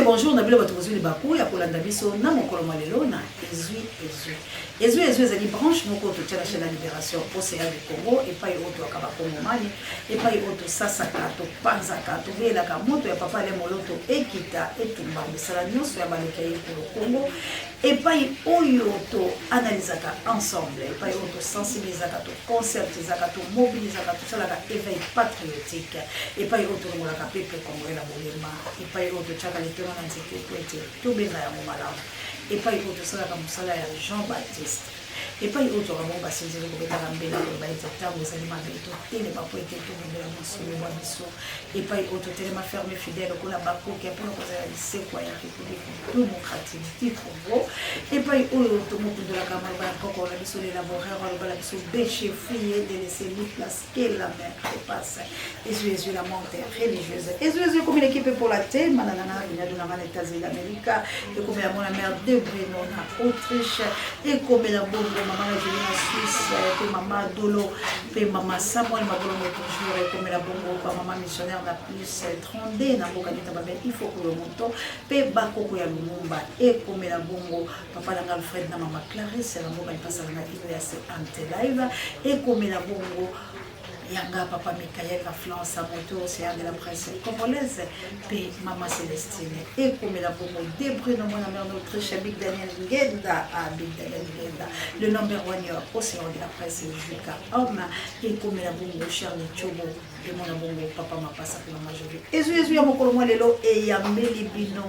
bonjour, on a vu le bateau de Bakou, il y a pour l'Andabiso, na mon colombo na Ezui. Ezali branche, mon côté de la chaîne de la libération, océan du Congo, et pas auto à Kabakongo Mali, et pas auto Sasakato, Panzakato, Vela Kamoto, et papa les moloto, et Kita, et Tumba, mais ça la nuit, sur la balekaye pour le Congo, et pas auto analysaka ensemble, et pas auto sensibilisaka, concertisaka, mobilisaka, tout ça, là, éveil patriotique, et pas auto le molaka peuple congolais la bolema, et pas auto chaka les témoins d'antiquité, tout bien à mon malade. Et pas autre ça comme ça là Jean-Baptiste et pas autre vraiment parce que je vais pas ramener là le bail de temps vous allez m'amener tout télé pas pour être tout de la monsieur le bois biso et pas autre télé m'a fermé fidèle pour la bako qui pour nous aller c'est quoi il y a république démocratique du Congo et pas autre mot de la camarade encore la biso les laboratoires la biso déchets fouillés de laisser les places et la mer passe et Jésus la montée religieuse et Jésus comme une équipe pour la thé manana il y a de la États-Unis d'Amérique et comme la mère de Breno en Autriche et comme la bonne maman la Suisse et maman Dolo et maman Samuel Magolo toujours et comme la bonne maman missionnaire na plus 32 na bokanita babel il faut que le monto pe bakoko ya lumumba et comme la bongo papa la Alfred na maman Clarisse la bongo passe na IVS ante live et comme la bongo Yanga papa Michael la France à moto océan de la presse congolaise puis maman Célestine et comme la bongo débris dans mon mère d'Autriche Big Daniel Ngenda à Big Daniel Ngenda le number one océan de la presse jusqu'à homme et comme la bongo Charlie Chobo et mon bongo papa m'a passé pour la majorité et Jésus à mon colombo lelo et ya melibino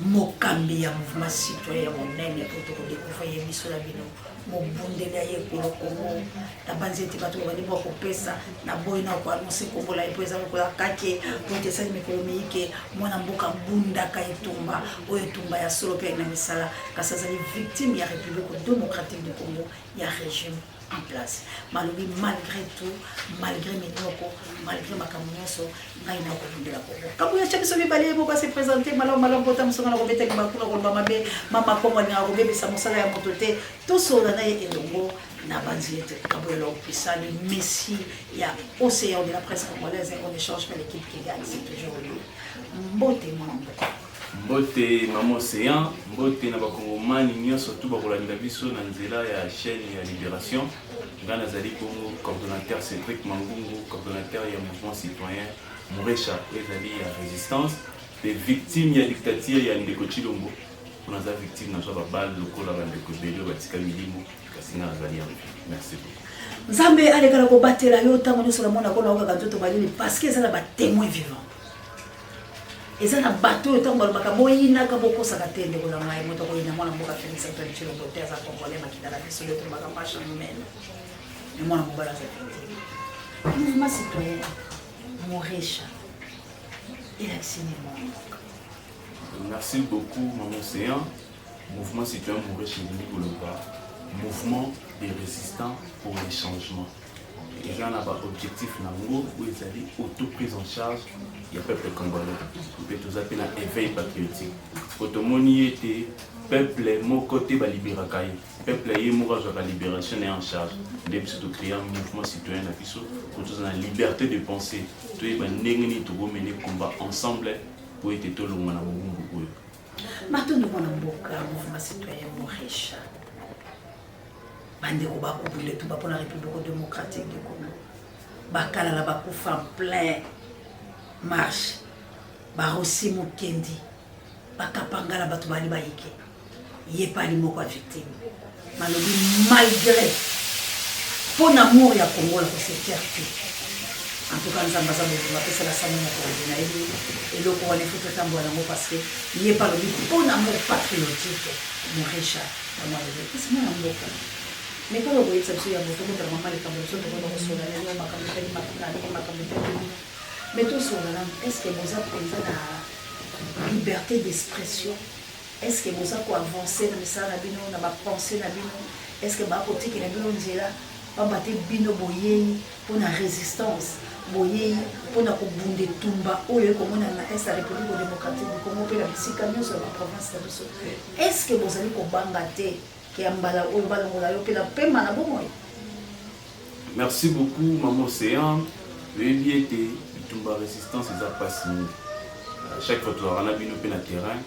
mokambi ya mouvement citoyen monene pour te découvrir biso la bino mobundela ye ko Congo na banzete bato ba libo ko pesa na boyina ko annoncer Congo la epeza ko la kake pour te sali économique mwana mboka bunda ka etumba o etumba ya solo pe na misala kasazali victime ya République démocratique du Congo ya régime en place malobi malgré tout malgré minoko malgré makamunyoso ngaina ko bundela ko kabu ya chabiso bibale bo ba se présenter malo pota musonga na ko beteka bakula ko mabe mama ko ngana ko bebisa musala ya motote tout cela na elongo na banziete kabu ya pisani messi ya océan de la presse congolaise on échange avec l'équipe qui gagne c'est toujours lui mbote mambo mbote mama océan mbote na bakongomani nyonso tout bakolanda biso na nzela ya chaîne ya libération ngana zali Congo coordonnateur Cédric Mangungu coordonnateur ya mouvement citoyen Muresha ezali ya résistance des victimes ya dictature ya Ndeko Chilombo on a victime na swa babal lokola ba Ndeko Belio batika milimo kasi na zali ya merci beaucoup Nzambe alekala ko batela yo tango nyoso la mona ko na oka kanto to balili parce que ça na ba témoin vivant et ça na bateau tant que baka boyina ka boko sakatende ko na ngai moto ko ina mwana mboka Félix Antoine Chilombo teza congolais makitala biso le to baka marche humaine et mwana mobala za mouvement citoyen Muresha et l'actionnement. Merci beaucoup maman Océan mouvement citoyen Muresha Ngoloba mouvement des résistants pour les changements. Et là, on a un objectif où ils allaient auto-prise en charge du peuple congolais. On peut tout appeler un éveil patriotique. Quand on était peuple, mon côté va libérer Kaye. Peuple, il y a la libération et en charge. Depuis que créer un mouvement citoyen, pour tous la liberté de penser. Tout le monde mener combat ensemble pour être tout le monde. Maintenant, nous avons un mouvement citoyen Muresha. Bande ko bakubule tout ba pour la République démocratique du Congo bakala la bakufa en plein marche ba aussi Mukendi bakapanga la batu bali baike ye pali moko victime malobi malgré pour amour ya Congo la c'est fierté en tout cas nous avons besoin de passer la semaine pour na et le ko wale futo tambo na mo parce que ye palobi pour amour patriotique Muresha na moi de c'est mon amour. Mais quand vous voyez que ça se passe, vous avez vraiment les conditions de votre soleil, mais tout cela, est-ce que vous avez la liberté d'expression? Est-ce que vous avez avancé dans le salon, dans la pensée, est-ce que vous avez côté qui est bien là, pas battre bino boyé pour la résistance, boyé pour la coupe de Tumba, ou le comme on a la République démocratique du Congo, puis la psychanalyse sur la province de est-ce que vous allez combattre? Merci beaucoup, maman Océan. Le BIT, Tumba Résistance, ils ont passé. chaque fois tu as bino pe na terrain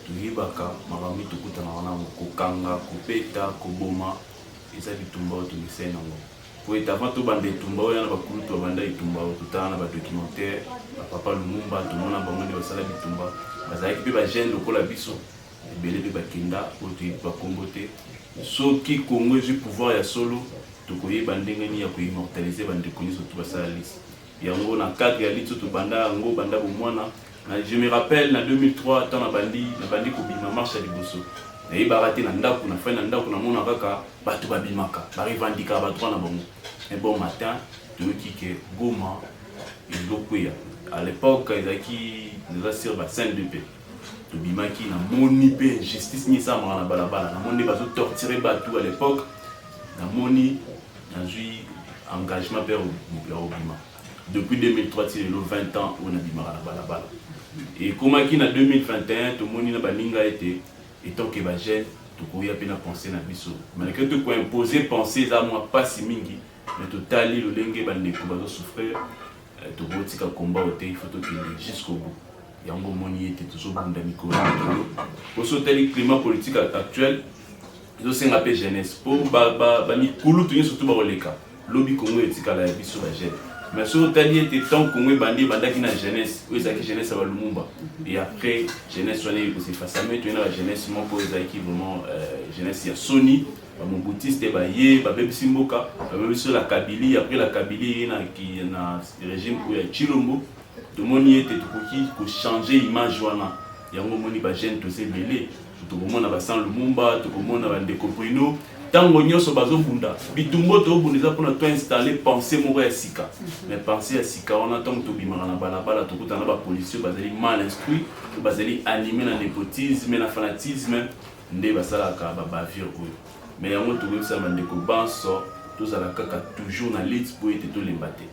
tuyibaka makambo tukuta na wana kokanga kopeta koboma eza bitumba oyo tomisai nango po ete avant tobanda etumba oyo na bakulu tobanda etumba oyo totala na badocumentaire bapapa lumumba tomona bango nde basala bitumba bazalaki mpe bagene lokola biso ebele mpe bakenda oyo toyebi bakombo te soki kongo ezwi pouvoir ya solo tokoyeba ndenge nini ya koimmortalize bandeko nyonso to basala lisi yango na cadre ya liti oyo tobanda yango banda bomwana. Je me rappelle en 2003 tant na bandi kobima marche ya liboso nayebaka te na ndako na fin na ndako namona kaka bato babimaka barevandika bato wana bango. Mais bon matin toyoki ke Goma elokweya à l'époque ezalaki eza sur bascène de paix tobimaki namoni mpe injustice nini esalamaka na balabala namoni bazotortire bato à l'époque namoni nazwi engagement mpe ya obima depuis 2003 ti lelo 20 ans oyo nabimaka na balabala. Et comme en 2021, tout le monde a été étant que les jeunes, tout le monde a pensé à biso. Malgré tout, qu'on imposer penser à moi pas si mingi, mais tout à l'île le lingue bande combat souffrir, tout le monde a combat au il faut tout jusqu'au bout. Il y a un moment où il était toujours bon d'amico. Pour ce climat politique actuel, ils ont un appel jeunesse. Pour bani koulou tout surtout baroleka. Lobby Congo est à la biso la jeune. Mais sur le tali était tant qu'on est bandé qui na jeunesse, où est jeunesse à Lumumba. Et après jeunesse on est aussi face à moi, tu es la jeunesse mon ko qui vraiment jeunesse ya Sony, mon boutiste ba yé, ba bébé Simboka, même sur la Kabylie, après la Kabylie na qui na régime où ya Chilombo, tout le monde y était tout pour changer image wana. Yango moni ba jeune to se belé, tout le monde na sans Lumumba, tout le monde na ndeko Bruno. Tango nyonso bazobunda bitumbo to bundeza pona to installer penser moko ya sika mais penser ya sika on attend to bimana na balabala to kutana ba policiers bazali mal instruits bazali animés na népotisme na fanatisme nde basala ka ba bavir oyo mais yango to websa bandeko banso to zala kaka toujours na lead pour être to lembate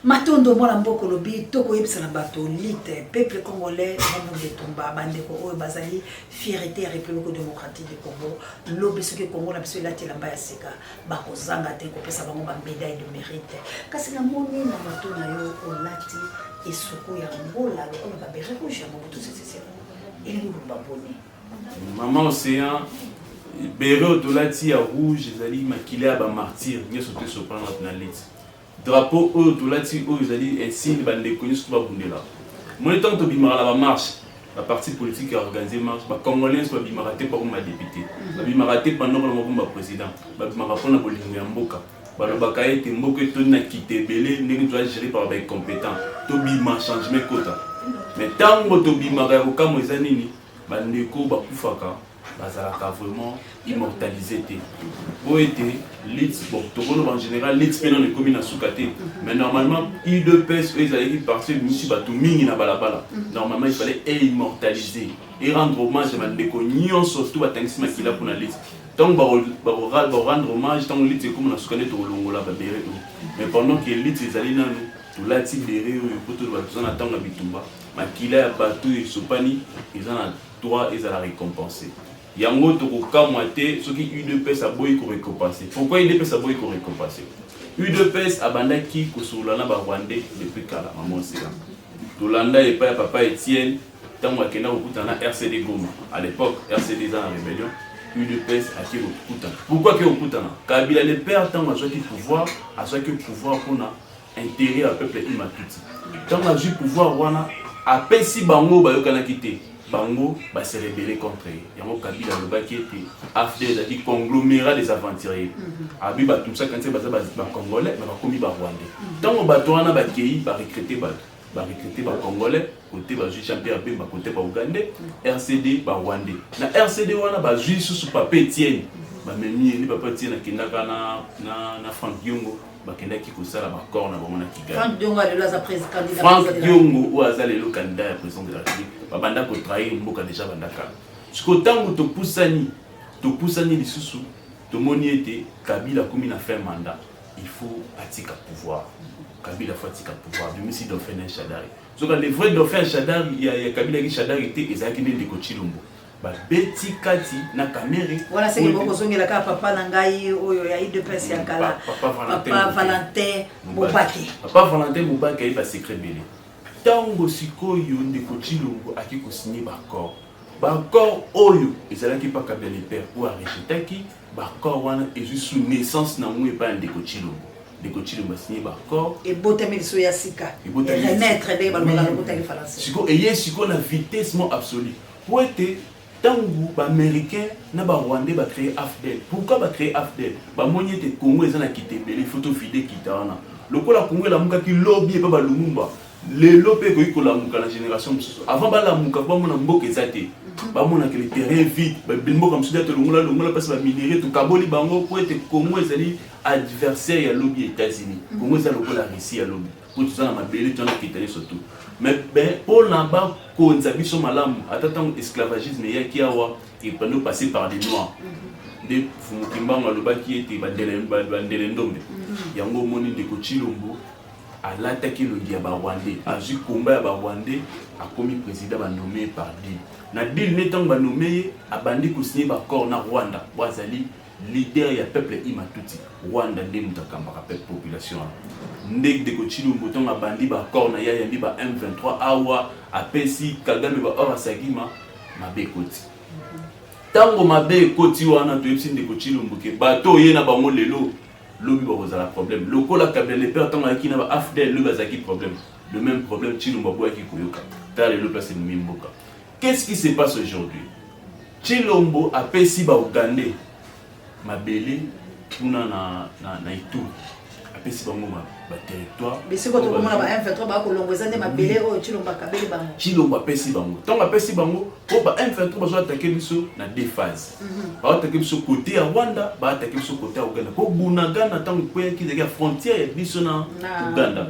Matondo mwana mboko lobi toko yebisa na bato lite peuple congolais na de tomba bandeko oyo bazali fierté ya République démocratique du Congo lobi soki Congo na biso lati lamba ya sika bakozanga te kopesa bango ba médaille de mérite kasi na moni na bato na yo olati esoko ya ngola lokola ba bere rouge ya mobutu sese elingi baboni maman océan bere otolati ya rouge ezali makila ya ba martyr nyeso te soprano na lite drapeau oyo tolati oyo ezali insigne bandeko nyonso to babundela moni ntango tobimaka na bamarche baparti politique ya organise marche bacongolais nyonso babimaka te mpona badepute babimaka te pendant kolonga mpona baprésident babimaka mpona bolingo ya mboka balobaka ete mboka etoni na kite ebele ndenge toza géré par baincompétent tobima changement kota mais ntango tobimaka ya kokamo eza nini bandeko bakufaka bazalaka vraiment immortalisé te po ete lit bon tokono en général lit pe non ekomi na suka te mais normalement I2PS eux ezalaki parti misi bato mingi na balabala normalement il fallait immortaliser et rendre hommage à bandeko nyonso to batangisi makila mpona lit donc rendre hommage tant lit ekomi na suka nde tokolongola babere oyo mais pendant que lit ezali nanu tolati bere oyo po toza na ntango ya bitumba makila ya bato esopani eza na droit ezala récompensé. Yango tokokamwa te soki U2PS aboyi ko récompenser. Pourquoi U2PS aboyi ko récompenser? U2PS abandaki kosola na ba Rwandais depuis kala maman sera. Tolanda et pas papa Etienne tango akenda kokutana na RCD Goma. À l'époque RCD za na rébellion, U2PS aki kokutana. Pourquoi ke kokutana? Kabila le père tango azwaki pouvoir pour na intérêt à peuple imatuti. Tango azwi pouvoir wana apesi bango bayokana kité. Bango va se rebeller contre eux. Yango Kabila le baki était affaire des conglomérats des aventuriers. Abi ba tout ça quand c'est ba congolais mais ba komi ba rwandais. Tant ba toana ba kei ba recruter ba congolais côté ba juge Jean-Pierre Bemba côté ba ougandais RCD ba rwandais. Na RCD wana ba juge sous papa Etienne. Ba memi ni papa Etienne kinaka na Frank Diongo bakendaki kosala bakor na bango na Kigali. Frank Diongo alelo za président candidat. Frank Diongo ou azalelo candidat président de la République. Babanda ko trahir mboka déjà bandaka. Siko tango to pusani lisusu to moni ete Kabila komi na fin mandat. Il faut atika pouvoir. Kabila faut atika pouvoir. Même si dauphin un Shadari. Donc les vrais dauphins Shadari, il y a Kabila qui Shadari était ezaki ne de Kochilombo. Ba beti kati na kamere. Voilà c'est que boko zongela ka papa na ngai oyo ya I2PS ya kala. Papa Valentin Mubaki. Papa Valentin Mubaki a pas secret belé. tango sikoyo ndeko Tshilombo aki ko signer d'accord. D'accord oyo ezalaki pas kabia les pères ou arrêtaki d'accord wana ezu sous naissance na mwe pas ndeko Tshilombo. Ndeko Tshilombo signé d'accord et botamel so ya sika. Et renaître de balona botamel français. Siko et siko na vitesse mo absolue. Pour être tango ba américain na ba rwandais ba créer AFDEL. Pourquoi ba créer AFDEL? Ba moniete Congo ezana kitebele photo fidé kitana. Lokola Congo la muka ki lobby pa ba Lumumba. Les lopé ko la muka la génération avant ba la muka ba mona mboka ezate. Ba mona que les terrains vides, ba bilmo comme sudate longola passe ba minerai to kaboli bango pour être Congo ezali adversaire ya lobby États-Unis. Congo ezali lokola Russie ya lobby. Pour tout ça na mabele to na kitali surtout. Mais ben pour là-bas konza biso malamu atatan esclavagisme ya kiawa et pendant passer par des noirs. De fumukimbango lobaki ete bandele ndombe. Yango moni ndeko Tshilombo alataki le dia ba Rwandais, azu combat ya ba Rwandais a commis président ba nommé par deal. Na deal netant ba nommé abandi ko signer ba accord na Rwanda. Wazali leader ya peuple Imatuti. Rwanda nde mutakamba ka peuple population. Ndek de Tshilombo tonga bandi ba accord na ya yandi ba M23 awa apesi Kagame ba ora sagima mabe koti. Tango mabe koti wana to yepsi ndeko Tshilombo ke bato ye na bango lelo lobi ba kozala problème. Lokola kabele les pères tango akina ba AFDEL le bazaki problème. Le même problème Tshilombo boya ki koyoka. Ta lelo place ni mimboka. Qu'est-ce qui se passe aujourd'hui? Tshilombo apesi ba Ougandais mabele tuna na Ituri. Apesi bango ba territoire. Mais c'est quoi to komona ba M23 ba ko longweza nde mabele o Tshilombo kabele bango. Tshilombo apesi bango. Tango apesi bango po ba M23 bazo attaquer biso na deux phases. Ba attaquer biso côté ya Rwanda, ba attaquer biso côté ya Uganda. Ko Bunagana tango kwe ki de frontière ya biso na Uganda.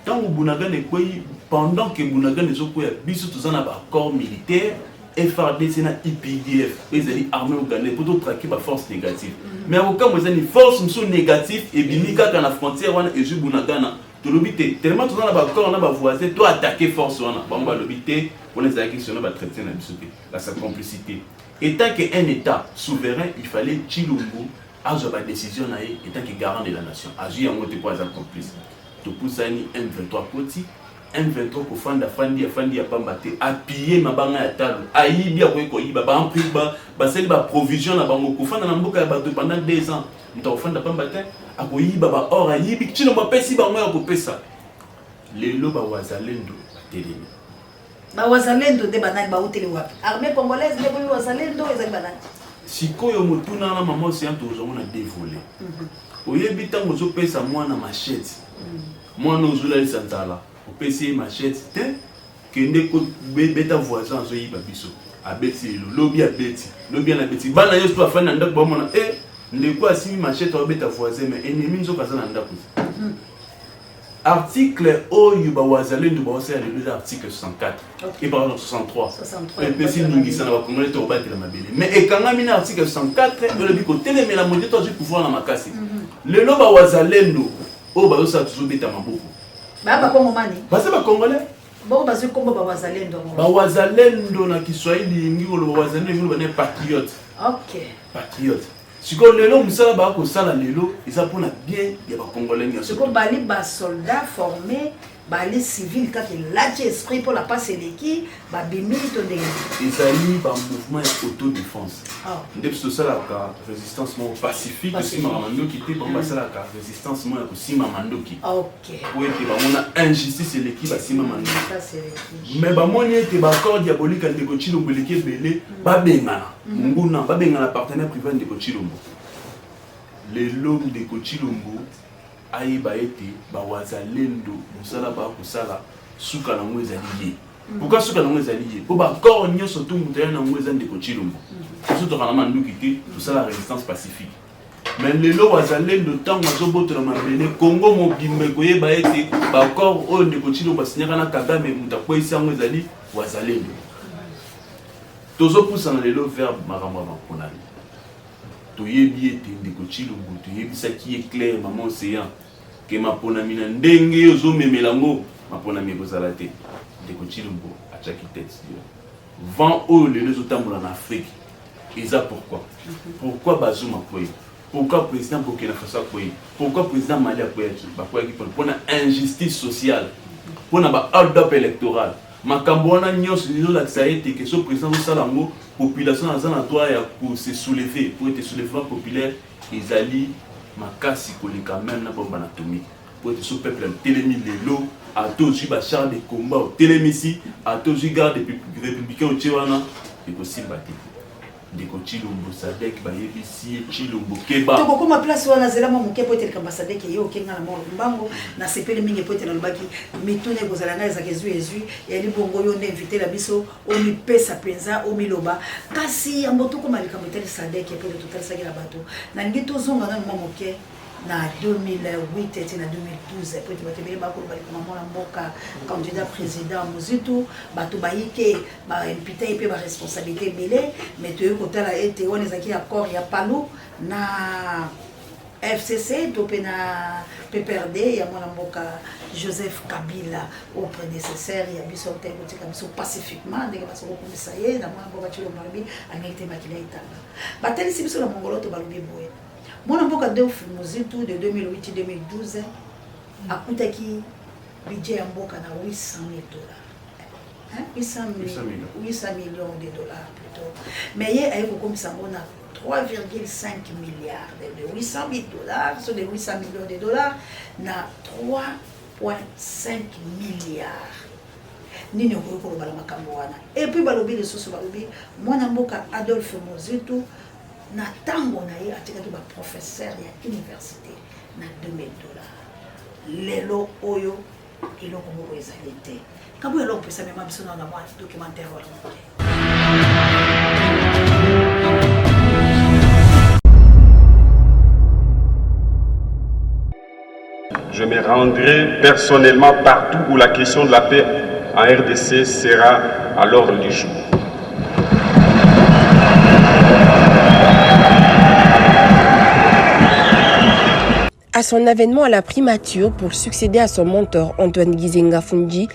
Tango Bunagana kwe pendant que Bunagana ezokoya biso tozana ba accord militaire FRDC na IPDF, les alliés armés ougandais pour traquer la force négative. Mais au cas où ils ont une force négative et bimika quand la frontière wana et Bunagana, tu l'obité tellement tu as d'accord on a voisin, toi attaquer force wana, bon bah l'obité pour les acquis sur notre traité na bisoté, la sa complicité. Étant qu'un État souverain, il fallait Tshilombo à la décision na étant que garant de la nation. Agir en mode pour être complice. Tu pousses à M23 Koti. M23 ko fandi ya pambate appuyer mabanga ya talo ayibi ya ko yiba ba ampri ba seli ba provision na bango ko fanda na mboka ya bato pendant 2 ans nto fanda pambate akoyiba ba or ayibi Tshilombo pesi bango ya ko pesa lelo ba wazalendo telemi ba wazalendo de banani ba uteli wapi armée congolaise de ba wazalendo ezali banani sikoyo mutuna na mama océan tozo na dévolé oyebi tango zo pesa mwana machette mwana ozula lisantala au PC machette kende ko beta voisin zo yiba biso abeti lobby abeti lobby na beti bana yesu afana ndako ba mona ndeko asimi machette au beta voisin mais ennemi nzo kazana ndako article oyo ba wazalendo ba osala le article 64 et par exemple 63 et PC ningisa na ba congolais to batela mabele mais ekangami na article 64 de lobi ko telemela modite to pouvoir na makasi lelo ba wazalendo o ba osala toujours beta maboko ba Congolais. Basi ba Congolais. Bon basi kombo ba wazalendo. Ba wazalendo na Kiswahili ngolo ba wazalendo ngolo ba patriote. OK. Patriote. Siko lelo musala ba ko sala lelo, isa pona bien ya ba Congolais nyaso. Siko bali ba soldats formés, bali civils quand il lâche esprit pour la passer l'équipe, ba bimi to de. Ezali ba mouvement autodéfense. Ndepso sala ka résistance mo pacifique aussi mamando qui était bon ba sala ka résistance mo aussi mamandoki. OK. Pour être ba mona injustice l'équipe ba sima mando. Ça c'est l'équipe. Mais ba moni était ba corps diabolique ndeko Tshilombo l'équipe belé ba bengana. Nguna ba bengana partenaire privé ndeko Tshilombo. Les l'homme de Tshilombo aïba été ba wazalendo musala ba kusala suka na mweza lié. Pourquoi suka na mweza lié? Pour ba corps nyoso tout mutaya na mweza ndeko Tshilombo. Surtout kana mandu kité tout ça la résistance pacifique. Mais les lois wazalendo tant mazoboto na mabele Congo mobimbe koyeba été ba corps o ndeko Tshilombo signaka na Kagame mutakwesa mweza li wazalendo. Tozo poussa na lelo vers maramba konani. Toyebi ete ndeko Tshilombo toyebisa ki est clair maman océan que mapona mina ndenge ozo memelango mapona mekozala te ndeko Tshilombo achaki tête vent o lelo zotambola na Afrique eza pourquoi Bazoum akoyi pourquoi président Burkina Faso akoyi pourquoi président Mali akoyi bakoyaki pour injustice sociale pour na hold-up électoral. Makambo wana nyonso ezolakisa ete ke so président osala yango population aza na droit ya se soulever pour ete soulèvement populaire ezali makasi koleka même na bombe anatomie pour ete so peuple telemi lelo atozwi bachar de combat otelemisi atozwi garde républicain otie wana ekosimba te ndeko Chilombo Sadek bayebisi Chilombo Keba toko koma place wana zela mo moke pote ka Sadek yo kenga na mo mbango na sepele mingi pote na lobaki mitune kozala ngai za kezu eli bongo yo ne inviter la biso o mi pesa penza o mi loba kasi ambo toko malika mote Sadek pote total sakela bato na ngi tozonga na mo moke na 2008 et na 2012 pote batebele bakolo bali koma mona mboka candidat président Mozitu bato bayike ba impita pe ba responsabilité belé mais tu kotala ete on ezaki accord ya palu na FCC topé na PPRD ya mona mboka Joseph Kabila au prédécesseur ya biso te kotika biso pacifiquement ndenge baso komisa ye na mona mboka Chilombo Nabi angete makila itanga bateli si biso na mongoloto balobi boye mona mboka Adolphe Mozitu de 2008-2012 akutaki budget ya mboka na $800 hein? 800 millions de dollars plutôt mais ye aye kokomisa ngo na 3,5 milliards de $800 millions sur les 800 millions de dollars na 3,5 milliards nini okolo bala makambo wana et puis balobi le soso balobi mwana mboka Adolphe Mozitu na tango na ye atikaki ba professeur ya université na $2000 lelo oyo eloko moko ezali te kabo eloko pesa mema biso na mwa documentaire wala Je me rendrai personnellement partout où la question de la paix en RDC sera à l'ordre du jour. À son avènement à la primature pour succéder à son mentor Antoine Gizenga Fundi,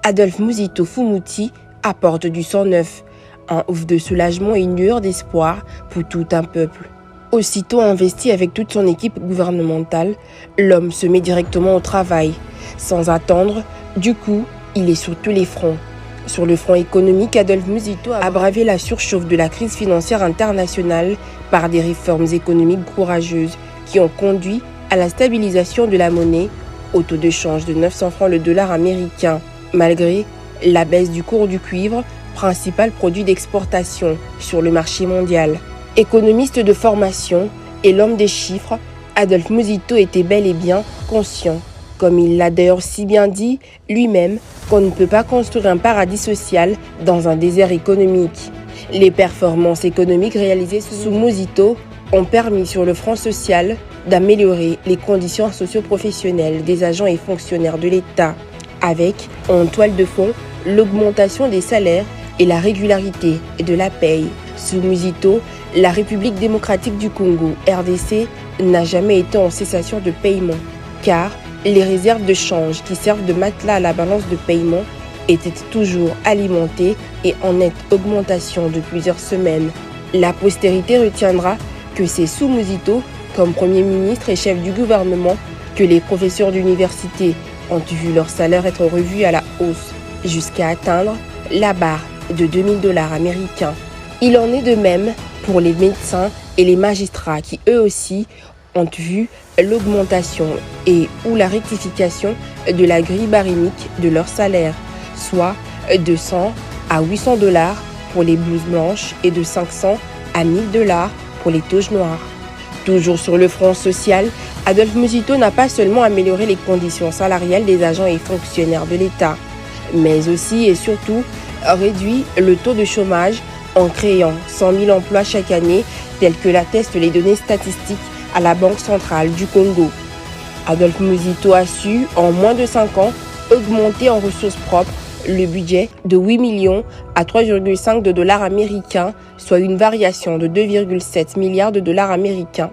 Adolphe Mouzito Fumuti apporte du sang neuf, un ouf de soulagement et une lueur d'espoir pour tout un peuple. Aussitôt investi avec toute son équipe gouvernementale, l'homme se met directement au travail. Sans attendre, du coup, il est sur tous les fronts. Sur le front économique, Adolphe Mouzito a bravé la surchauffe de la crise financière internationale par des réformes économiques courageuses qui ont conduit à la stabilisation de la monnaie au taux de change de 900 francs le dollar américain, malgré la baisse du cours du cuivre, principal produit d'exportation sur le marché mondial. Économiste de formation et l'homme des chiffres, Adolphe Mouzito était bel et bien conscient, comme il l'a d'ailleurs si bien dit lui-même, qu'on ne peut pas construire un paradis social dans un désert économique. Les performances économiques réalisées sous Mouzito ont permis sur le front social d'améliorer les conditions socio-professionnelles des agents et fonctionnaires de l'État, avec, en toile de fond, l'augmentation des salaires et la régularité de la paye. Sous Mouzito, la République démocratique du Congo, RDC, n'a jamais été en cessation de paiement, car les réserves de change qui servent de matelas à la balance de paiement étaient toujours alimentées et en nette augmentation de plusieurs semaines. La postérité retiendra que c'est sous Mouzito, comme Premier ministre et chef du gouvernement, que les professeurs d'université ont vu leur salaire être revu à la hausse, jusqu'à atteindre la barre de $2000 américains. Il en est de même pour les médecins et les magistrats qui eux aussi ont vu l'augmentation et ou la rectification de la grille barymique de leur salaire, soit de $100 à $800 pour les blouses blanches et de $500 à $1000 pour les toges noires. Toujours sur le front social, Adolphe Mouzito n'a pas seulement amélioré les conditions salariales des agents et fonctionnaires de l'État, mais aussi et surtout réduit le taux de chômage en créant 100 000 emplois chaque année, tels que l'attestent les données statistiques à la Banque centrale du Congo. Adolphe Mouzito a su, en moins de 5 ans, augmenter en ressources propres le budget de 8 millions à 3,5 $ américains, soit une variation de 2,7 milliards de dollars américains.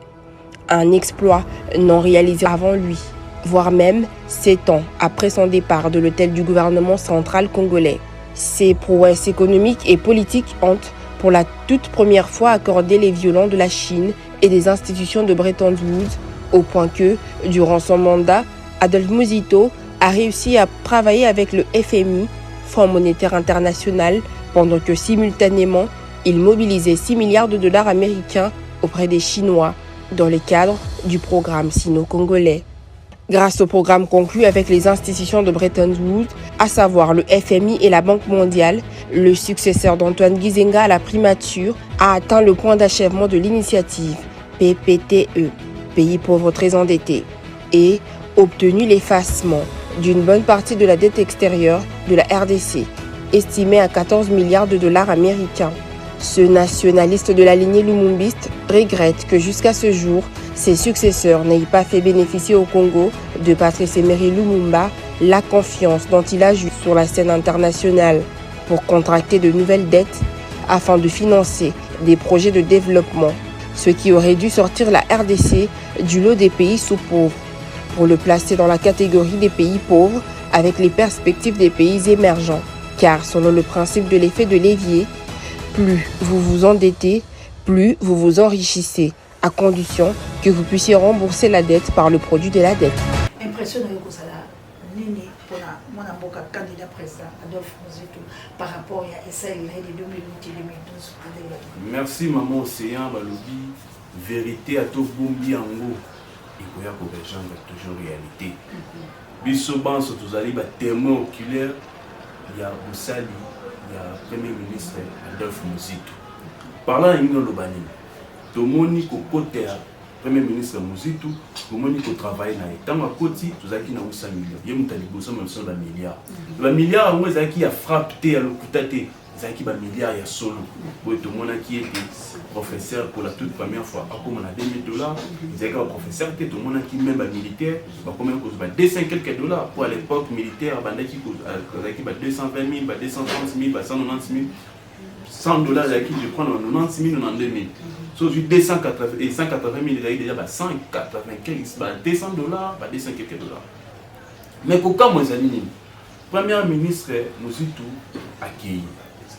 Un exploit non réalisé avant lui, voire même 7 ans après son départ de l'hôtel du gouvernement central congolais. Ces prouesses économiques et politiques ont, pour la toute première fois, accordé les violons de la Chine et des institutions de Bretton Woods, au point que, durant son mandat, Adolphe Mouzito a réussi à travailler avec le FMI, Fonds monétaire international, pendant que simultanément, il mobilisait 6 milliards de dollars américains auprès des Chinois dans le cadre du programme sino-congolais. Grâce au programme conclu avec les institutions de Bretton Woods, à savoir le FMI et la Banque mondiale, le successeur d'Antoine Gizenga à la primature a atteint le point d'achèvement de l'initiative PPTE, Pays pauvres très endettés, et obtenu l'effacement d'une bonne partie de la dette extérieure de la RDC, estimée à 14 milliards de dollars américains. Ce nationaliste de la lignée lumumbiste regrette que jusqu'à ce jour, ses successeurs n'aient pas fait bénéficier au Congo de Patrice Emery Lumumba la confiance dont il a joué sur la scène internationale pour contracter de nouvelles dettes afin de financer des projets de développement, ce qui aurait dû sortir la RDC du lot des pays sous-pauvres pour le placer dans la catégorie des pays pauvres avec les perspectives des pays émergents. Car selon le principe de l'effet de levier, plus vous vous endettez, plus vous vous enrichissez, à condition que vous puissiez rembourser la dette par le produit de la dette. Impressionnant que ça nini pour mon amboka candidat président Adolphe Muzitu par rapport à SAIL de 2008 et 2012. Merci maman Océan Balobi, vérité à tout bombi ango et koya ko rejoindre toujours réalité. Biso banso tozali ba témoin oculaire ya Boussali ya Premier ministre Adolphe Muzitu. Parlant ingno lobani, tomoni ko côté Premier ministre Muzitu, tomoni ko travailler na étant à côté, tozaki na 800 millions. Yé mutali boso même sur la milliard. La milliard moi zaki a frappé à l'okutate, zaki ba milliard ya solo. Pour tout monde qui était professeur pour la toute première fois, à comme on a $2000, zaki un professeur qui tout le monde qui même ba militaire, ba combien cause ba 200 quelques dollars pour à l'époque militaire bandaki cause zaki ba 220 000, ba 230 000, ba 190 000. $100 zaki je prends 90 000 en 2000. So, 280 et 180 000, il y a déjà 195, $200, $200 quelques dollars. Mais pourquoi moi, amis, Premier ministre Muzitu accueilli.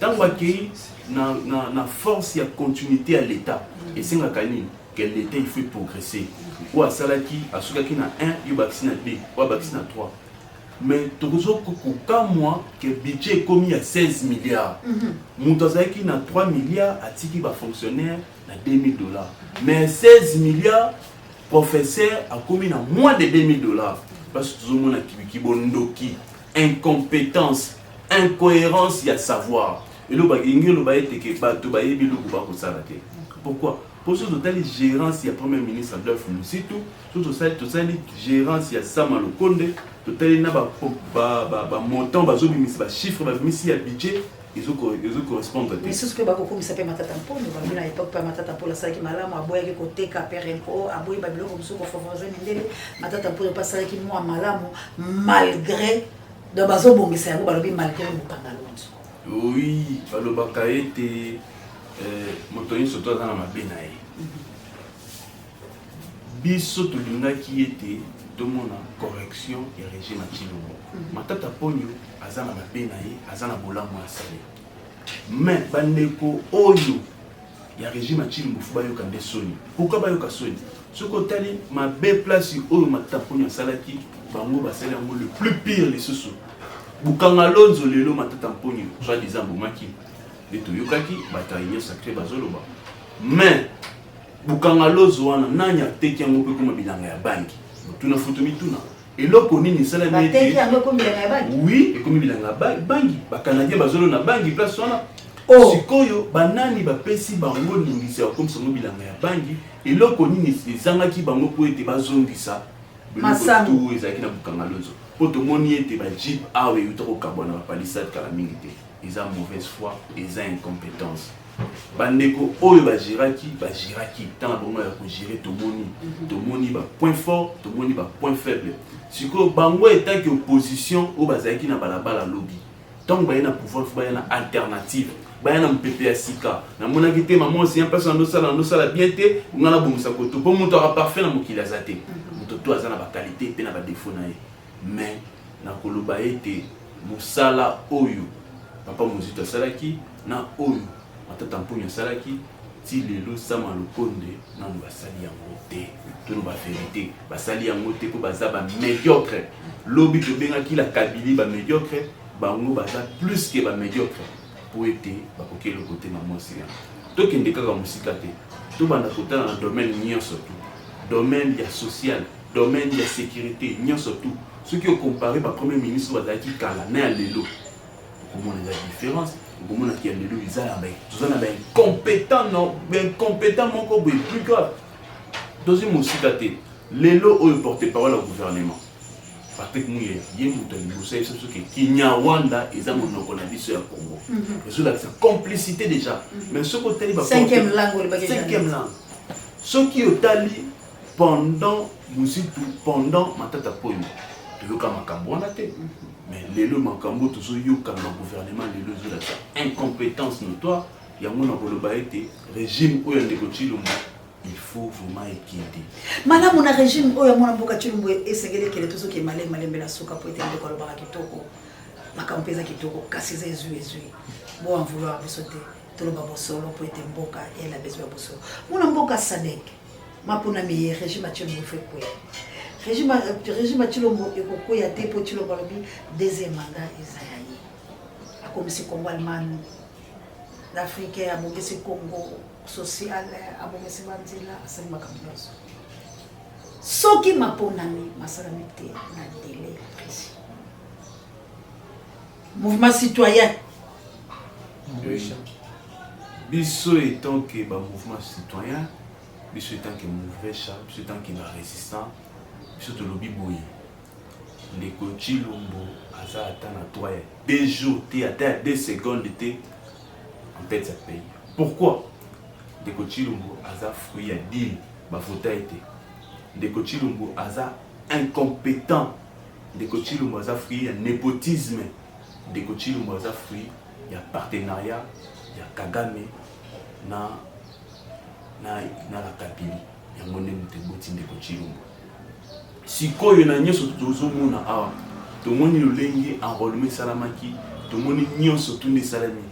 Tant accueilli, na force et continuité à l'État. Et c'est un que l'État il fait progresser. Ou à Salaki, à Soukaki na 1, il y a vaccin à 2, ou à vaccin à 3. Mais toujours qu'aucun mois que le budget est commis à 16 milliards. Moutazaki na 3 milliards à tiki va fonctionnaire na $2000. Mais 16 milliards, professeur a commis à moins de $2000. Parce que tout le monde a kibondoki, incompétence, incohérence, il y a savoir. Et le pourquoi? Pour ce total gérance, il y a Premier ministre Adolphe Muzitu, tout total gérance, il y a Sama Lokonde, total il y a montant, chiffre, il y a budget, ils correspondent. Mais c'est ce que Bakoko s'appelle Matatampo, nous avons à l'époque pas Matatampo, la salle qui m'a là, moi, boire qui côté, Caperenco, Aboy Babylon, comme ça, pour favoriser Mendele, Matatampo ne pas ça qui moi, malamo, malgré, de Bazo Bongissa, malgré le Pangalonso. Oui, le Bakaye était. Motoyin surtout dans ma benaï. Biso tolinga qui était de mon correction et régime à Chilombo. Ma tata ponyo azana ma benaï, azana bola moi salé. Mais bandeko oyo ya régime à Chilombo faut bayo kande soni. Pourquoi bayo ka soni? Ce côté ma belle place oyo ma tata ponyo salaki bango ba salé le plus pire les soso. Bukanga lonzo lelo ma tata ponyo soit disant bomaki. Les Toyokaki, bataille sacré bazoloba. Mais, Bukanga lozo wana nanya teki yango pe comme bilanga ya banki. Tuna futumi tuna. Et là koni ni sala meti. Teki yango comme bilanga ya banki. Oui, et comme bilanga banki. Ba Canadien bazolo na banki place wana. Oh. Sikoyo banani ba pesi bango ningisa comme songo bilanga ya banki. Et là koni ni zanga ki bango po ete bazongisa. Masamu. Tout ezaki na Bukanga lozo. Poto moni ete ba jeep awe utako kabona ba palissade kala mingite. Ils ont mauvaise foi, ils ont incompétence. Bandeko oyo bajiraki tant bon ya ko gérer to moni ba point fort, to moni ba point faible. Siko bango état que opposition au bazaki na balabala lobby. Tant ba na pouvoir faut ba na alternative. Ba na MPP sika. Na mona kité maman c'est un personne no sala bien té, ngana bomisa ko to po muto ra parfait na mokila zate. Muto to azana ba qualité pe na ba défaut na ye. Mais na koloba été musala oyo Papa Muzitu salaki na oyo matata mponyo salaki ti lelo sama lokonde nanu basali yango te tolo bavérité basali yango te mpo baza bamédiocre lobi tobengaki la kabili bamédiocre bango baza plus ke bamédiocre mpo ete bakoki eloko te na mwasi ya tokende kaka mosika te tobanda kotala na domaine nyonso tu domaine ya social domaine ya sécurité nyonso tu soki ocompare bapremier ministre bazalaki kala na ya lelo okomona eza différence okomona ki ya lelo eza ya toza na baincompétent non baincompétent moko boye plus grave tozwi mosika te lelo oyo porte parole ya gouvernement Patrick Mouye ye moto ya liboso ya biso soki kinyarwanda eza monoko na biso ya Congo ezolakisa complicité déjà mais soki otali cinquième langue soki otali pendant muzitu pendant matata poyo toyoka makambo wana te mais lelo makambo tozoyoka na gouvernement lelo ezolakisa incompétence notoire yango na koloba ete régime oyo ndeko Tshilombo il faut vraiment équiter malamu na régime oyo mwana mboka Tshilombo esengeli kele tozoki malembe la suka po ete ndeko alobaka kitoko makambo peza kitoko kasi eza ezwi bo en vouloir biso te toloba bosolo po ete mboka ela besoin ya bosolo mwana mboka Sadek mapona mi régime ya Tshilombo fait quoi régime ya Tshilombo ekokoya te po Tshilombo alobi deuxième mandat eza ya ye akomisi Congo Allemagne l'Afrique abongisi Congo social abongisi banzela asali makambo nyonso soki maponami masalami te na délai précis mouvement citoyen biso étant que mouvement citoyen biso étant que mouvement biso étant que résistant biso tolobi boye ndeko Tshilombo aza ata na 3 2 jours te ata 2 secondes te en tête de pays. Pourquoi? Ndeko Tshilombo aza fruit ya deal bavota ete. Ndeko Tshilombo aza incompétent. Ndeko Tshilombo aza fruit ya népotisme. Ndeko Tshilombo aza fruit ya partenariat ya Kagame na la Kabili. Yango nde muteboti Ndeko Tshilombo. Sikoyo na nyonso tozomona awa tomoni lolenge enrôlement salamaki tomoni nyonso tunde salami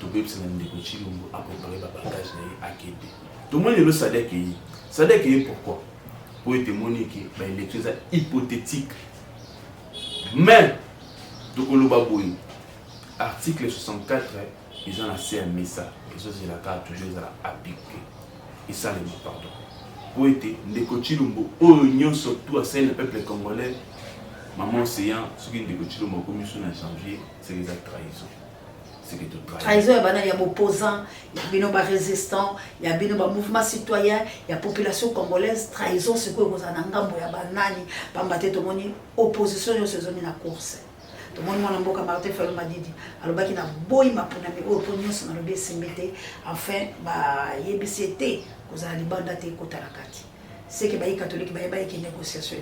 tobebisa na Ndeko Tshilombo a préparé ba bagage na ye akede tomoni le Sadek ye pourquoi pour être monique ba élection hypothétique mais tokoloba boyi article 64 ils ont lancé un message et ça c'est la carte toujours à appliquer et ça les pardon pour être Ndeko Tshilombo oyo nyonso tout à le peuple congolais maman séant ce qui Ndeko Tshilombo commission en janvier c'est les trahison. Trahison ya bana ya opposant, ya bino ba résistant, ya bino ba mouvement citoyen, ya population congolaise, trahison c'est quoi kozana ngambo ya banani, pambate to moni opposition yo saison na course. To moni mwana mboka Martin Fayulu Madidi, alobaki na boyi mapona mi opposition so na lobe simbete, enfin ba yebisete kozala libanda te kotala kati. C'est que les catholiques ont une négociation.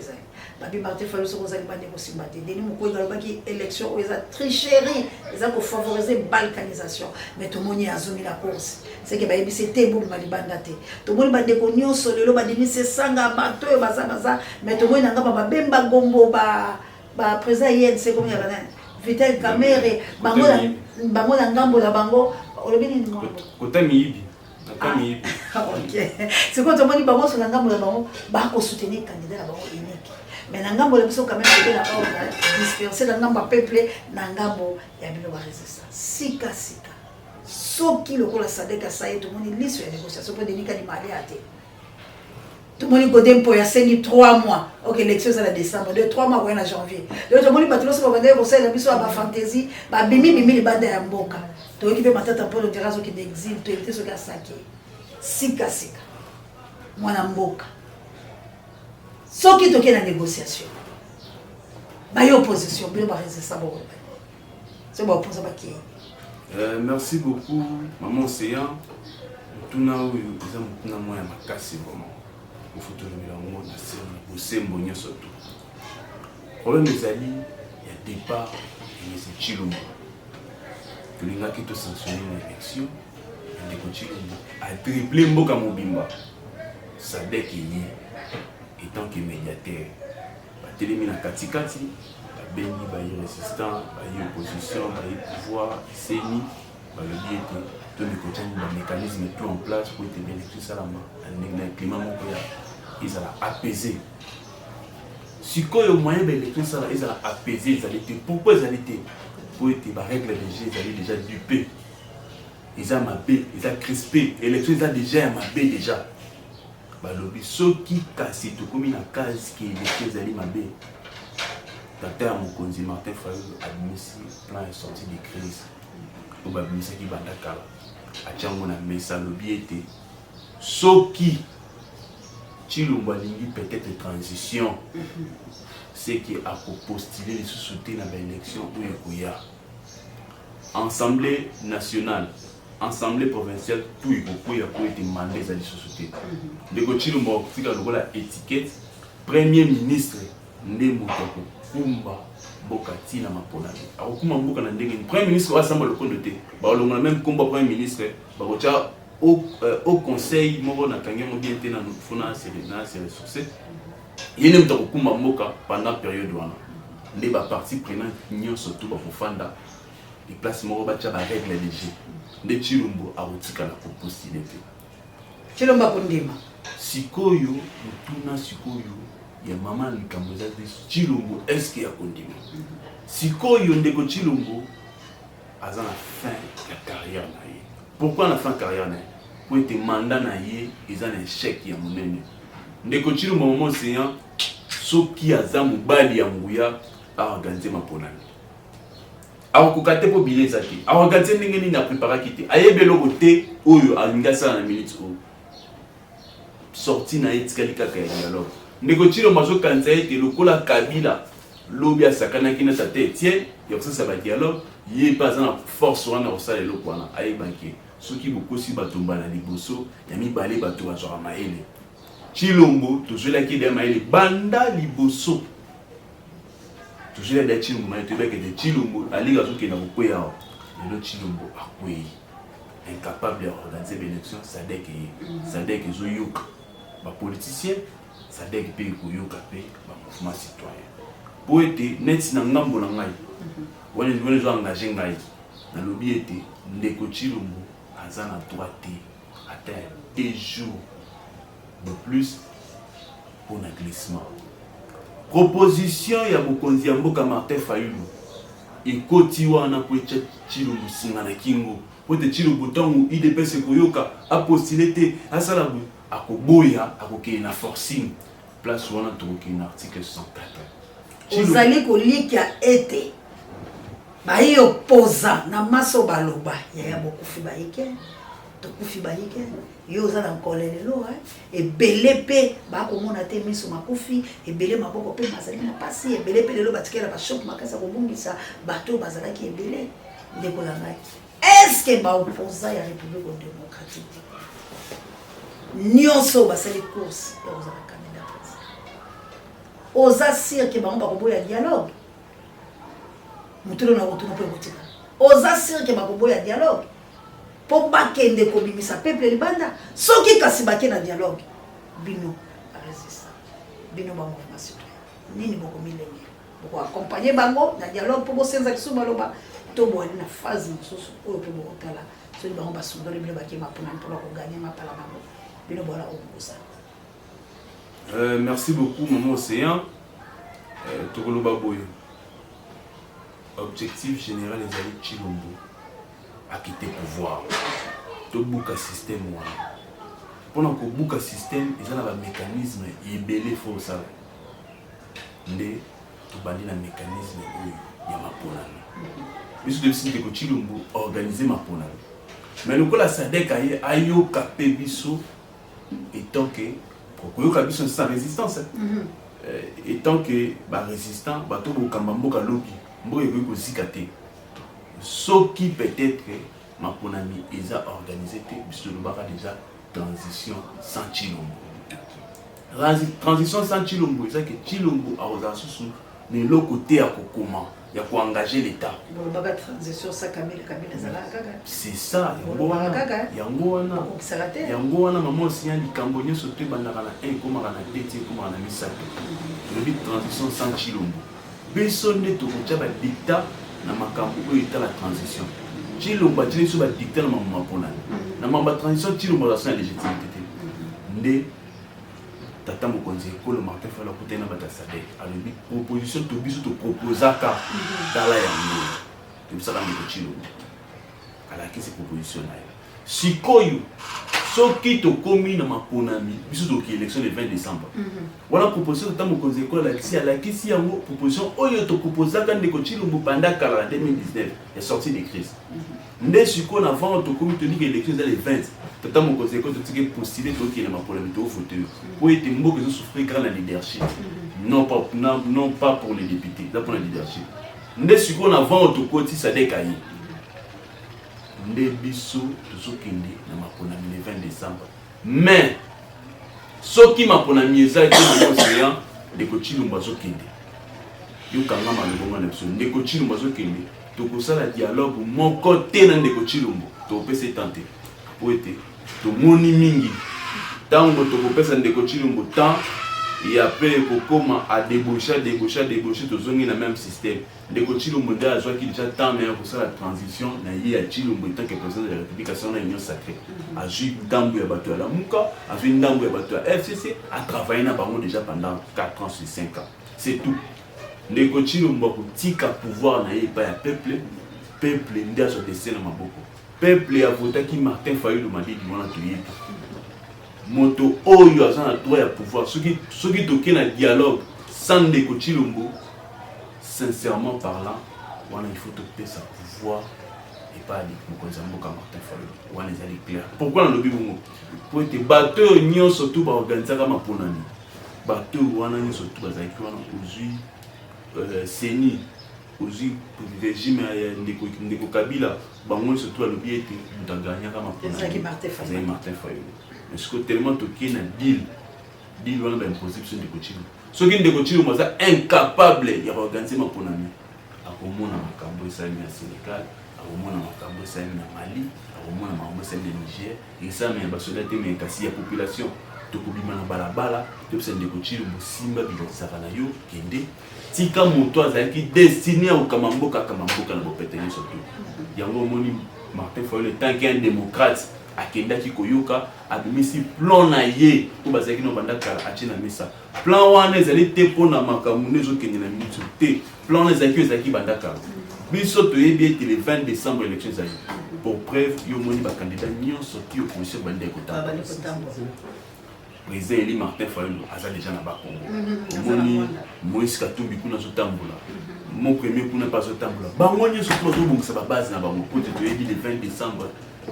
Babi Martin Fayulu so kozali ba négociation. Denis Mukwege alobaki élection ils ont tricherie, ils ont favorisé balkanisation. Mais tout le monde a zoomé la course. C'est que babi c'était bon malibanda te. Tout le monde ba ndeko nyonso lelo ba Denis sanga bato baza mais tout le monde ngaba ba bemba gombo ba président yen c'est comme ya bana. Vital Kamerhe bango na ngambo la bango olobi ni ngombo. Kota miibi. Ok. C'est quand on dit bango sur ngambo la bango ba ko soutenir candidat la bango unique. Mais ngambo la biso quand même que la bango disperser la ngambo peuple na ngambo ya bino ba résistance. Sika soki lokola Sadek asaye tout monde liso ya négociation pour denika ni mali ate. Tout le monde côté pour ya 3 mois. OK, l'élection c'est la décembre, 3 mois en janvier. Donc tout le monde batlo so ba vendre conseil la biso ba fantaisie, ba bimi banda ya mboka. To équipe matata pour le terrasse qui d'exil, to éviter ce gars saké. Sika. Mwana mboka. Soki toke na négociation. Ba yo opposition, bien ba résistance ba. C'est ba opposition ba qui. Merci beaucoup maman Océan. Tuna oyo eza mutuna moya makasi vraiment. Il faut te lever la main na serre pour sembonya surtout. Problème ezali ya départ et c'est Tshilombo. Tulinga ki to sanctionner l'élection. Ndeko Tshilombo a triplé mboka mobimba. Sadek yi étant que médiateur. Ba telemi na katikati, ba bengi ba résistant, ba opposition, ba pouvoir, seni balobi ete toni kotiani bamécanisme tout en place po ete baélection esalama na climat moko ya ezala apaisé. Sikoyo moyen baélection ezala apaisé ezali te. Pourquoi ezali te? Po ete barègle de jeu ezali déjà dupé, eza mabe, eza crispé, élection eza déjà ya mabe déjà. Balobi soki kasi tokomi na case ki élection ezali mabe, tata ya mokonzi Martin Fayulu abimisi plan ya sortie de crise oyo babimisaki banda kala atiango na mesa. Alobi ete soki Tshilombo alingi peut-être transition c'est que akopostuler lisusu te na baélection oyo ekoya. Assemblée nationale, assemblée provinciale, tout ekokoya po ete mandat eza lisusu te. Ndeko Tshilombo akotika lokola étiquette premier ministre nde moto akokumba mboka ntina maponami. Akokumba mboka na ndenge ni premier ministre asamba lokondo te baolongola même komba premier ministre bakotia au conseil moko na kangengo bien te na fona c'est succès. Yene moto akokumba mboka pendant période wana nde baparti prenant nyonso to bakofanda place moko batia barègle de jeu nde Tshilombo akotika na kopostile te. Tshilombo akondima sikoyo mutuna sikoyo ya mama likambo eza te Tshilombo est-ce que akondima sikoyo ndeko Tshilombo aza na fin ya carrière na ye. Pourquoi na fin carrière na ye? Po ete mandat na ye eza na échec ya monene. Ndeko Tshilombo moment océan soki aza mobali ya nguya aorganize maponami akokoka te po bile eza te aorganize ndenge nini apreparaki te ayebi eloko te oyo alingi asala na minute oyo sorti na ye etikali kaka ya dialogue. Ndeko Tshilombo azokanisa ete lokola Kabila lobi asakanaki na tata Etienne ya kosalisa badialogue ye mpe aza na force wana kosala eloko wana ayebaki soki bokosi bato mbala liboso ya mibale bato bazwaka mayele. Tshilombo tozwelaki de mayele banda liboso tozwela de Tshilombo mayele toyebaki de Tshilombo alingi azokenda kokwea awa lelo Tshilombo akwei incapable ya organiser l'élection. Sadek ezoyoka bapoliticien, Sadek mpe ekoyoka mpe bamouvement citoyen po ete neti na ngambo na ngai wana ezo engage ngai nalobi ete ndeko Tshilombo aza na droit te ata 2 jours de plus pour un glissement. Proposition ya mokonzi ya mboka Martin Fayulu ekoti wana po etia Tshilombo singa na kingo po te Tshilombo ntango IDPS ekoyoka apostile te asala akoboya akokende na forcing place wana tokokende na article 64. Ozali kolika ete bayi opposa na maso baloba ya bokufi bayike tokufi bayike yo za na kolelelo ebele pe bakomona te miso makufi ebele maboko pe mazali na pasi ebele pe lelo batikela ba shop makasa kobungisa bato bazalaki ebele ndeko la ngai. Est-ce que ba opposa ya République démocratique nyonso basali course ya ozala candidat oza sir ke bango bakoboya dialogue mutulo na rotuna pe kotika oza sir ke bakoboya dialogue po bakende kobimisa peuple libanda soki kasi bake na dialogue bino resista bino ba mouvement citoyen nini boko milenge boko accompagner bango na dialogue po bosenza kisu baloba to boali na phase mosusu oyo pe bokotala soki bango basondoli bino bake mapona mpona koganye mapala bango bino bola okosa. Merci beaucoup Maman Océan. Tokoloba boyo objectif général ezali Tshilombo a quitté pouvoir tobuka système wana pona ko buka système ezala ba mécanisme ebele fo ça nde tobandi na mécanisme oyo ya maponami biso de ko Tshilombo organiser maponami mais lokola Sadek ayoka pe biso étant que koyoka biso sans résistance étant que ba résistant bato bokamba mboka lobi mboka ekoki kozika te soki peut-être maponami eza organisé te biso lobaka déjà transition sans Tshilombo. Transition sans Tshilombo eza ke Tshilombo akozala susu na eloko te ya kokoma ya koengager l'état. Transition sans Kabila ezalaka kaka. C'est ça yango wana Maman Océan likambo nyonso to ebandaka na 1 ekomaka na 2 ti ekomaka na misato lobi transition sans Tshilombo biso nde tokotia badikta na makambo oyo etala transition. Chilombo tili so ba dicter na maman pona na mamba transition Chilombo la sans légitimité ndé tata mokonzi ekolo Martin Fayulu akutana bata sadek alobi proposition to biso to proposaka dala ya mino tobisaka ndeko Chilombo alakisi proposition na ye sikoyo soki tokomi na maponami biso toki élection le 20 décembre wana proposition tata mokonzi ekolo alakisi yango proposition oyo toproposaka ndeko Chilombo banda kala na 2019 est sorti de crise ndé sikoyo avant tokomi toni ke élection za le 20 tata mokonzi ekolo totiki postuler toki na maponami to voter pour être mboka zo souffrir grand la leadership non pas pour les députés ça pour la leadership ndé sikoyo avant tokoti sadeka yi ndé biso tozokende na maponami le 20 décembre mais soki maponami ezaki na océan ndeko Chilombo azokende yokanga malobongo na biso ndeko Chilombo azokende tokosala dialogue moko te na ndeko Chilombo topesa tante po ete tomoni mingi tango tokopesa ndeko Chilombo temps et après kokoma a débaucher tozongi na même système ndeko Chilombo nda azwaki déjà temps mais pour ça la transition na ye ya Chilombo tant que président de la République à son union sacrée a joué ndambo ya bato ya Lamuka a joué ndambo ya bato ya FCC a travaillé na bango déjà pendant 4 ans sur 5 ans c'est tout ndeko Chilombo kotika pouvoir na ye pa ya peuple nda so dessin na maboko peuple a voté qui Martin Fayulu madi dimona toyebi moto oyo aza na droit ya pouvoir soki toke na dialogue sans ndeko Chilombo sincèrement parlant wana il faut topesa pouvoir et pas de mokonzi mboka Martin Fayulu wana ezali clair pourquoi na lobi bongo po ete bato nyonso to baorganisaka maponani bato wana nyonso to bazalaki wana ozwi seni ozwi régime ya ndeko Kabila bango nyonso to balobi ete moto aganyaka maponani Martin Fayulu parce que tellement toqué na deal wana ba impossible ndeko Chilombo soki ndeko Chilombo aza incapable ya organiser maponami akomona makambo esali na Sénégal akomona makambo esali na Mali akomona makambo esali na Niger esami ya basoda te mais kasi ya population tokobima na balabala topesa ndeko Chilombo simba bilokisaka na yo kende tika moto azalaki destiné à okamamboka na bopete nyonso to yango omoni Martin Fayulu tant qu'un démocrate akendaki koyoka abimisi plan na ye po bazalaki no bandaka atie na mesa plan wana ezali te mpona makambo nde ezokende na minute te plan wana ezalaki bandaka biso toyebi ete le 20 décembre élection ezali pour preuve yo moni bakandidat nyonso ti opposition bandi ekotambola président Eli Martin Fayulu aza déjà na bakongo omoni Moïse Katumbi kuna azotambola mon premier kuna mpe azotambola bango nyonso to bazobongisa babase na bango po te toyebi le 20 décembre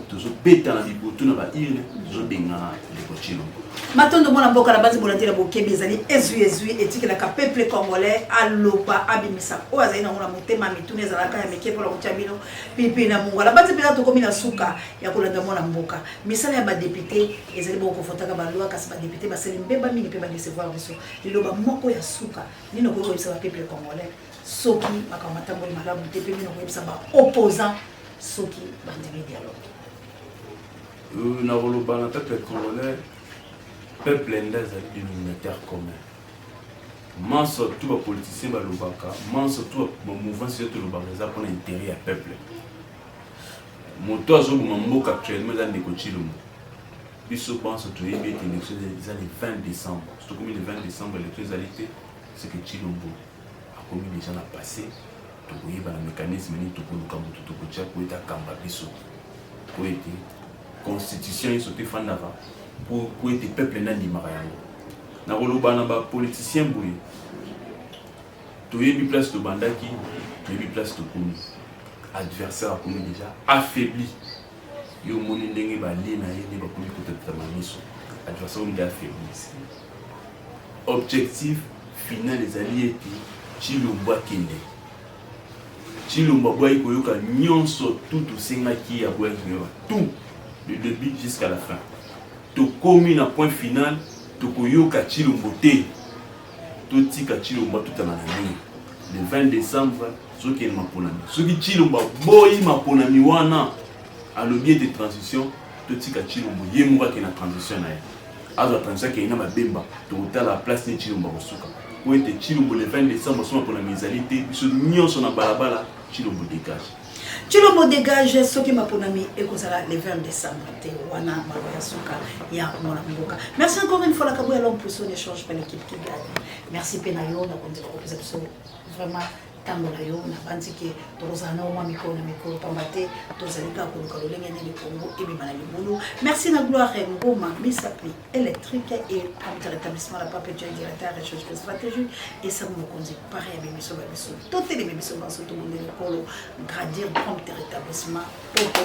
tozobeta na libotu na bairne tozobenga ndeko Chilombo matondo mwana mboka na base bolantela bokebi ezali ezui etikelaka peuple congolais aloba abimisa oyo azali nango na motema mituna ezalaka ya meke mpona kotya bino pipi na mungu ala bati mpena tokomi na suka ya kolanda mwana mboka misala ya badepute ezali bongo kofotaka balwa kasi badepute basali mbeba mingi mpe badecevoir biso liloba moko ya suka nino koki koyebisa bapeuple congolais soki makambo matamboli malamu te mpe nino koyebisa baopposant soki bandimi dialogue na koloba na peuple congolais peuple nda ezali dénominateur commun manso tout bapoliticien balobaka manso tout bamouvement sio tolobaka eza mpona intérêt ya peuple moto azoboma mboka actuellement eza ndeko Chilombo biso banso toyebi ete élection eza le 20 décembre sotokomi le 20 décembre élection ezali te c'est que Chilombo akomi déjà na passé tokoyeba na mécanisme nini tokoluka moto tokotia po ete akamba biso po ete constitution nyonso te efandaka po ete peuple nandimaka yango na koloba na bapoliticien boye toyebi place tobandaki toyebi place tokomi adversaire akomi déjà affaibli yo omoni ndenge balie na ye nde bakomi kotetama miso adversaire omi nde affaibli objectif final ezali ete Chilombo akende Chilombo aboyi koyoka nyonso tout osengaki aboyi koyoka tout du début jusqu'à la fin tokomi na point final tokoyoka Chilombo te totika Chilombo tutana na nini le 20 décembre soki ene maponami soki Chilombo aboyi maponami wana alobi ete transition totika Chilombo ye moko akende na transition na ye azwa transition akende na babemba tokotala place ne Chilombo akosuka po ete Chilombo le 20 décembre so maponami ezali te biso nyonso na balabala Chilombo dégage Chilomo dégage ce qui m'a ponami et que ça le 20 décembre. Wana Maloya Souka ya Mona Mboka. Merci encore une fois la Kabouya l'homme pour son échange par l'équipe qui gagne. Merci Penayo, on a continué vraiment. Tango na yo na bandiki tozana au micro na micro pambate tozalika ko kalolenge ne Congo et bimana libulu. Merci na gloire Ngoma Misapi électrique et prompte rétablissement la pape directeur recherche stratégique et ça me conduit pareil avec biso ba biso toutes les biso ba so tout le monde le colo gradir prompte rétablissement popo